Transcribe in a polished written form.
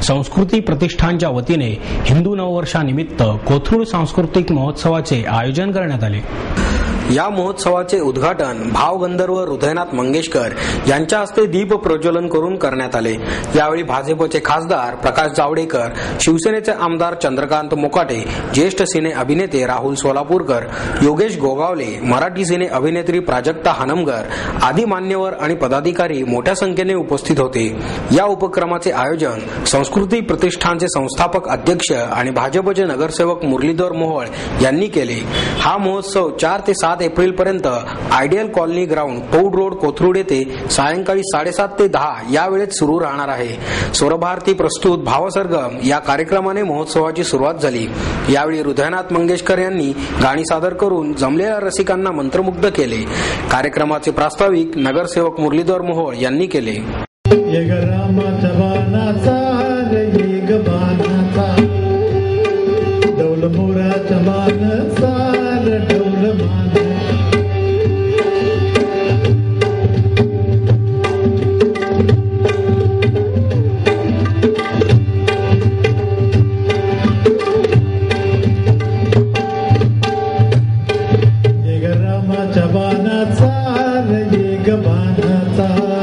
संस्कृती प्रतिष्ठानच्या वतीने हिंदू नववर्षानिमित्त कोथरूड सांस्कृतिक महोत्सवाचे आयोजन करण्यात आले। या महोत्सवाचे उद्घाटन भावगंधर्व हृदयनाथ मंगेशकर यांच्या हस्ते दीप प्रज्वलन करून करण्यात आले। यावेळी भाजपचे खासदार प्रकाश जावडेकर, शिवसेनेचे आमदार चंद्रकांत मोकाटे, ज्येष्ठ सिने अभिनेते राहुल सोलापूरकर, योगेश गोगावले, मराठी सिने अभिनेत्री प्राजक्ता हनमगर आदी मान्यवर आणि पदाधिकारी मोठ्या संख्येने उपस्थित होते। या उपक्रमाचे आयोजन संस्कृती प्रतिष्ठानचे संस्थापक अध्यक्ष आणि भाजपचे नगरसेवक मुरलीधर मोहोळ यांनी केले। हा महोत्सव 4 ते 7 एप्रिल पर्यंत ideal colony ground, Paud road, Kothrud येथे सायंकाळी 7:30 ते 10 या वेळेत सुरू राहणार आहे। स्वरभारती प्रस्तुत भावसरगम या कार्यक्रमाने महोत्सवाची सुरुवात झाली। यावेळी हृदयनाथ मंगेशकर यांनी गाणी सादर करून जमलेल्या रसिकांना मंत्रमुग्ध केले। कार्यक्रमाचे प्रास्ताविक नगरसेवक मुरलीधर मोहोळ यांनी केले। जबानाचा रे गबानाचा